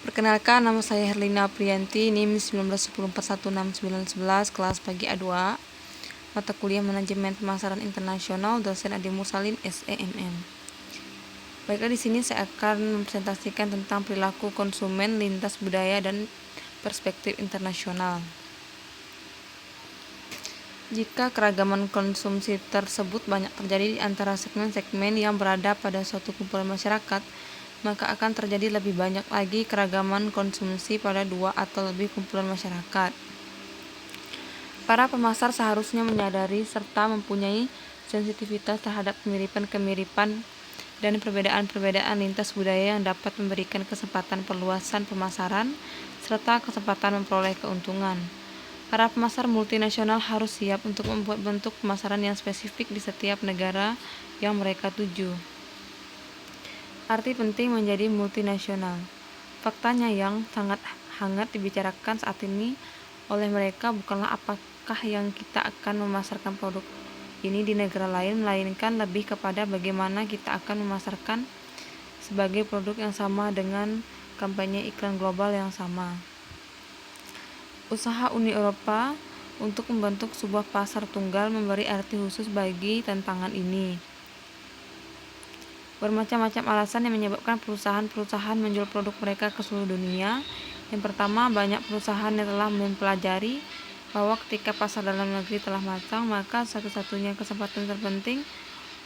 Perkenalkan, nama saya Herlina Apriyanti, NIM 1910416911, kelas pagi A2, mata kuliah Manajemen Pemasaran Internasional, dosen Adi Mursalin, SEMM. Baiklah, di sini saya akan mempresentasikan tentang perilaku konsumen, lintas budaya, dan perspektif internasional. Jika keragaman konsumsi tersebut banyak terjadi di antara segmen-segmen yang berada pada suatu kumpulan masyarakat, maka akan terjadi lebih banyak lagi keragaman konsumsi pada dua atau lebih kumpulan masyarakat. Para pemasar seharusnya menyadari serta mempunyai sensitivitas terhadap kemiripan-kemiripan dan perbedaan-perbedaan lintas budaya yang dapat memberikan kesempatan perluasan pemasaran serta kesempatan memperoleh keuntungan. Para pemasar multinasional harus siap untuk membuat bentuk pemasaran yang spesifik di setiap negara yang mereka tuju. Arti penting menjadi multinasional. Faktanya yang sangat hangat dibicarakan saat ini oleh mereka bukanlah apakah yang kita akan memasarkan produk ini di negara lain, melainkan lebih kepada bagaimana kita akan memasarkan sebagai produk yang sama dengan kampanye iklan global yang sama. Usaha Uni Eropa untuk membentuk sebuah pasar tunggal memberi arti khusus bagi tantangan ini. Bermacam-macam alasan yang menyebabkan perusahaan-perusahaan menjual produk mereka ke seluruh dunia. Yang pertama, banyak perusahaan yang telah mempelajari bahwa ketika pasar dalam negeri telah matang, maka satu-satunya kesempatan terpenting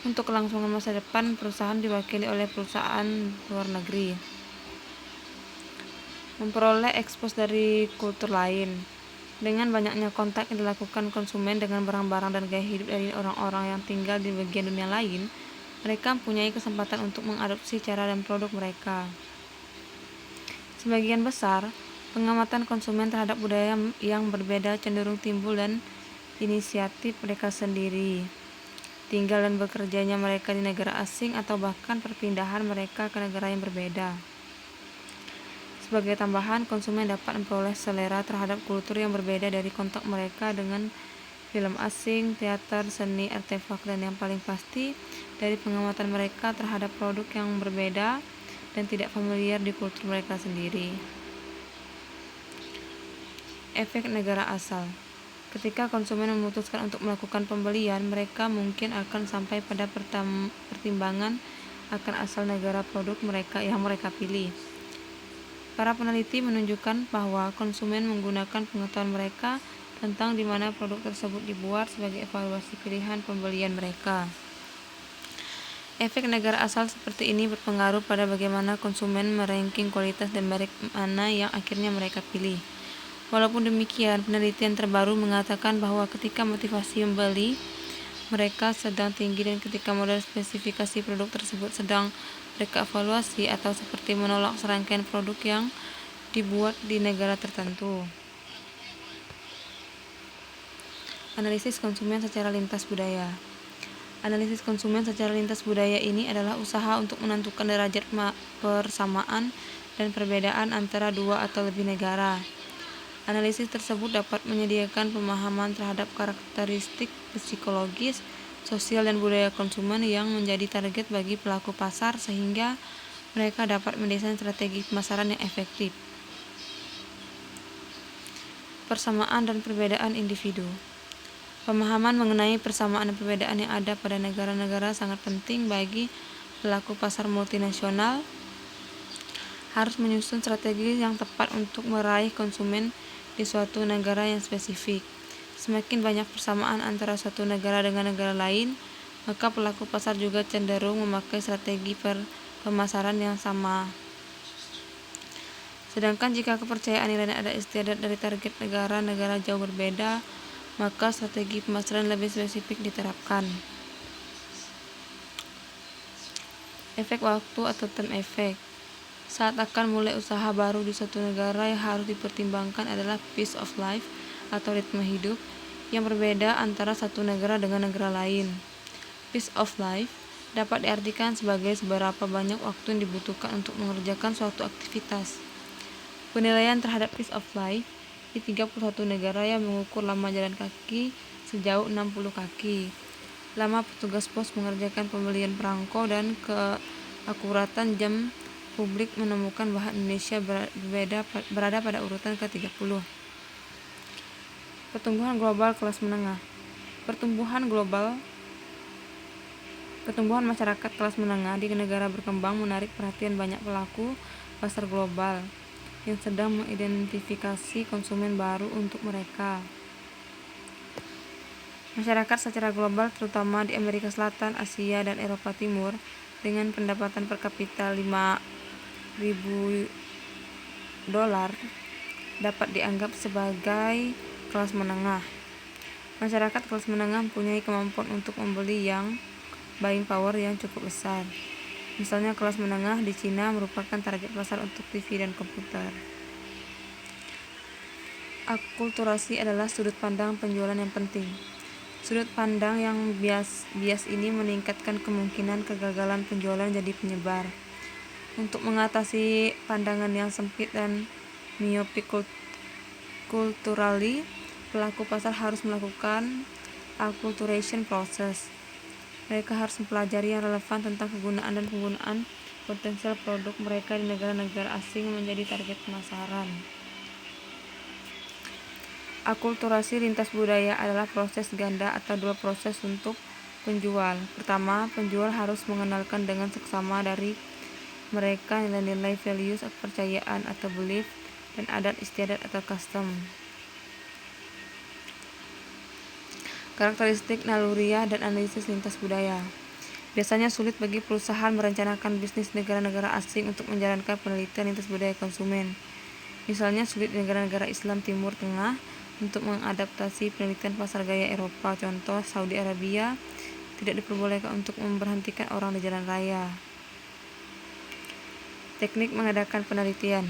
untuk kelangsungan masa depan perusahaan diwakili oleh perusahaan luar negeri. Memperoleh ekspos dari kultur lain. Dengan banyaknya kontak yang dilakukan konsumen dengan barang-barang dan gaya hidup dari orang-orang yang tinggal di bagian dunia lain, mereka mempunyai kesempatan untuk mengadopsi cara dan produk mereka. Sebagian besar, pengamatan konsumen terhadap budaya yang berbeda cenderung timbul dan inisiatif mereka sendiri. Tinggal dan bekerjanya mereka di negara asing atau bahkan perpindahan mereka ke negara yang berbeda. Sebagai tambahan, konsumen dapat memperoleh selera terhadap kultur yang berbeda dari kontak mereka dengan film asing, teater, seni, artefak, dan yang paling pasti dari pengamatan mereka terhadap produk yang berbeda dan tidak familiar di kultur mereka sendiri. Efek negara asal. Ketika konsumen memutuskan untuk melakukan pembelian, mereka mungkin akan sampai pada pertimbangan akan asal negara produk mereka yang mereka pilih. Para peneliti menunjukkan bahwa konsumen menggunakan pengetahuan mereka tentang di mana produk tersebut dibuat sebagai evaluasi pilihan pembelian mereka. Efek negara asal seperti ini berpengaruh pada bagaimana konsumen meranking kualitas dan merek mana yang akhirnya mereka pilih. Walaupun demikian, penelitian terbaru mengatakan bahwa ketika motivasi membeli mereka sedang tinggi dan ketika model spesifikasi produk tersebut sedang mereka evaluasi atau seperti menolak serangkaian produk yang dibuat di negara tertentu. Analisis konsumen secara lintas budaya. Analisis konsumen secara lintas budaya ini adalah usaha untuk menentukan derajat persamaan dan perbedaan antara dua atau lebih negara. Analisis tersebut dapat menyediakan pemahaman terhadap karakteristik psikologis, sosial, dan budaya konsumen yang menjadi target bagi pelaku pasar sehingga mereka dapat mendesain strategi pemasaran yang efektif. Persamaan dan perbedaan individu. Pemahaman mengenai persamaan dan perbedaan yang ada pada negara-negara sangat penting bagi pelaku pasar multinasional. Harus menyusun strategi yang tepat untuk meraih konsumen di suatu negara yang spesifik. Semakin banyak persamaan antara suatu negara dengan negara lain, maka pelaku pasar juga cenderung memakai strategi pemasaran yang sama. Sedangkan jika kepercayaan nilai dan adat istiadat dari target negara-negara jauh berbeda, maka strategi pemasaran lebih spesifik diterapkan. Efek waktu atau time effect. Saat akan mulai usaha baru di suatu negara, yang harus dipertimbangkan adalah pace of life atau ritme hidup yang berbeda antara satu negara dengan negara lain. Pace of life dapat diartikan sebagai seberapa banyak waktu yang dibutuhkan untuk mengerjakan suatu aktivitas. Penilaian terhadap pace of life di 31 negara yang mengukur lama jalan kaki sejauh 60 kaki, lama petugas pos mengerjakan pembelian perangko, dan keakuratan jam publik menemukan bahwa Indonesia berada pada urutan ke-30. Pertumbuhan global kelas menengah. Pertumbuhan masyarakat kelas menengah di negara berkembang menarik perhatian banyak pelaku pasar global yang sedang mengidentifikasi konsumen baru untuk mereka. Masyarakat secara global, terutama di Amerika Selatan, Asia, dan Eropa Timur, dengan pendapatan per kapita $5.000 dapat dianggap sebagai kelas menengah. Masyarakat kelas menengah mempunyai kemampuan untuk membeli yang buying power yang cukup besar. Misalnya kelas menengah di Cina merupakan target pasar untuk TV dan komputer. Akulturasi adalah sudut pandang penjualan yang penting. Sudut pandang yang bias ini meningkatkan kemungkinan kegagalan penjualan jadi penyebar. Untuk mengatasi pandangan yang sempit dan myopic culturally, pelaku pasar harus melakukan acculturation process. Mereka harus mempelajari yang relevan tentang kegunaan dan penggunaan potensial produk mereka di negara-negara asing menjadi target pemasaran. Akulturasi lintas budaya adalah proses ganda atau dua proses untuk penjual. Pertama, penjual harus mengenalkan dengan seksama dari mereka nilai-nilai values, kepercayaan atau belief, dan adat istiadat atau custom. Karakteristik naluriah dan analisis lintas budaya. Biasanya sulit bagi perusahaan merencanakan bisnis negara-negara asing untuk menjalankan penelitian lintas budaya konsumen. Misalnya sulit di negara-negara Islam Timur Tengah untuk mengadaptasi penelitian pasar gaya Eropa. Contoh, Saudi Arabia tidak diperbolehkan untuk memberhentikan orang di jalan raya. Teknik mengadakan penelitian.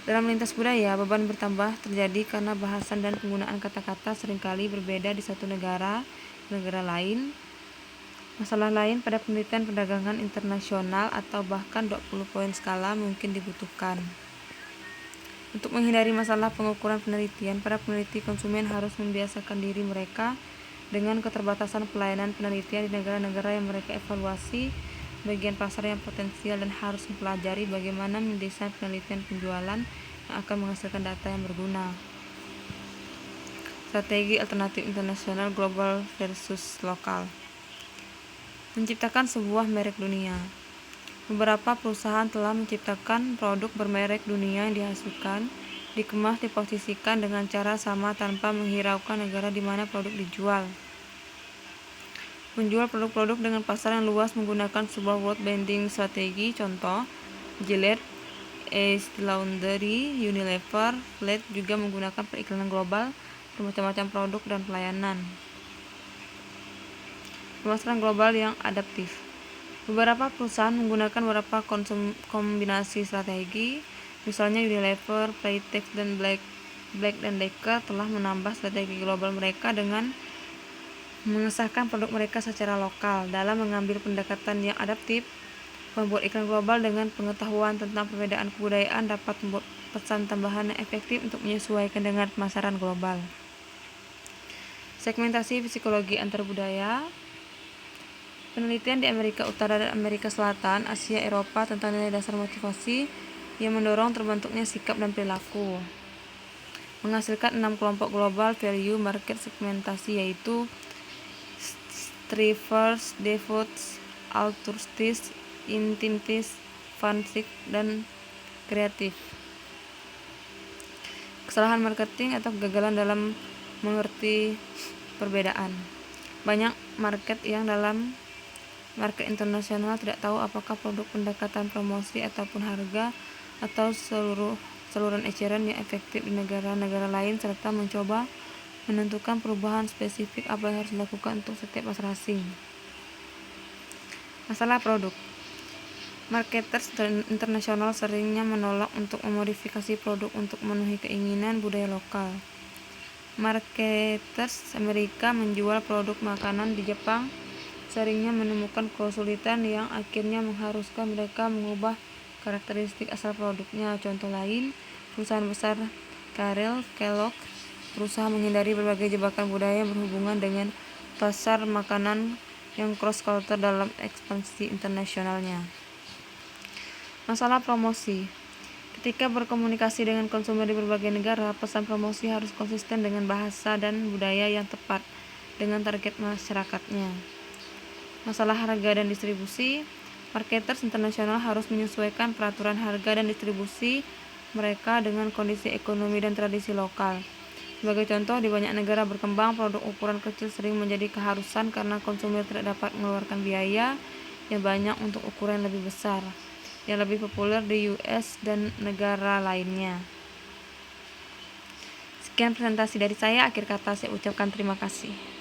Dalam lintas budaya, beban bertambah terjadi karena bahasan dan penggunaan kata-kata seringkali berbeda di satu negara ke negara lain. Masalah lain pada penelitian perdagangan internasional atau bahkan 20 poin skala mungkin dibutuhkan. Untuk menghindari masalah pengukuran penelitian, para peneliti konsumen harus membiasakan diri mereka dengan keterbatasan pelayanan penelitian di negara-negara yang mereka evaluasi bagian pasar yang potensial dan harus mempelajari bagaimana mendesain penelitian penjualan yang akan menghasilkan data yang berguna. Strategi alternatif internasional global versus lokal. Menciptakan sebuah merek dunia. Beberapa perusahaan telah menciptakan produk bermerek dunia yang dihasilkan, dikemas, diposisikan dengan cara sama tanpa menghiraukan negara di mana produk dijual. Menjual produk-produk dengan pasar yang luas menggunakan sebuah world branding strategi. Contoh, Gillette, Estée Lauder, Unilever, Flat juga menggunakan periklanan global bermacam-macam produk dan pelayanan. Pemasaran global yang adaptif. Beberapa perusahaan menggunakan beberapa kombinasi strategi. Misalnya Unilever, Playtex, dan Black & Decker telah menambah strategi global mereka dengan mengesahkan produk mereka secara lokal. Dalam mengambil pendekatan yang adaptif, pembuat iklan global dengan pengetahuan tentang perbedaan kebudayaan dapat membuat pesan tambahan yang efektif untuk menyesuaikan dengan pemasaran global. Segmentasi psikologi antar budaya. Penelitian di Amerika Utara dan Amerika Selatan, Asia, Eropa tentang nilai dasar motivasi yang mendorong terbentuknya sikap dan perilaku menghasilkan 6 kelompok global value market segmentasi, yaitu Strivers, Devotes, Altruistis, Intimistis, Fansik, dan Kreatif. Kesalahan marketing atau kegagalan dalam mengerti perbedaan. Banyak market yang dalam market internasional tidak tahu apakah produk pendekatan promosi ataupun harga atau saluran eceran yang efektif di negara-negara lain, serta mencoba menentukan perubahan spesifik apa yang harus dilakukan untuk setiap pasar asing. Masalah produk. Marketers internasional seringnya menolak untuk memodifikasi produk untuk memenuhi keinginan budaya lokal. Marketers Amerika menjual produk makanan di Jepang seringnya menemukan kesulitan yang akhirnya mengharuskan mereka mengubah karakteristik asal produknya. Contoh lain, perusahaan besar Kellogg berusaha menghindari berbagai jebakan budaya yang berhubungan dengan pasar makanan yang cross-culture dalam ekspansi internasionalnya. Masalah promosi. Ketika berkomunikasi dengan konsumen di berbagai negara, pesan promosi harus konsisten dengan bahasa dan budaya yang tepat dengan target masyarakatnya. Masalah harga dan distribusi. Marketers internasional harus menyesuaikan peraturan harga dan distribusi mereka dengan kondisi ekonomi dan tradisi lokal. Sebagai contoh, di banyak negara berkembang, produk ukuran kecil sering menjadi keharusan karena konsumen tidak dapat mengeluarkan biaya yang banyak untuk ukuran lebih besar, yang lebih populer di US dan negara lainnya. Sekian presentasi dari saya, akhir kata saya ucapkan terima kasih.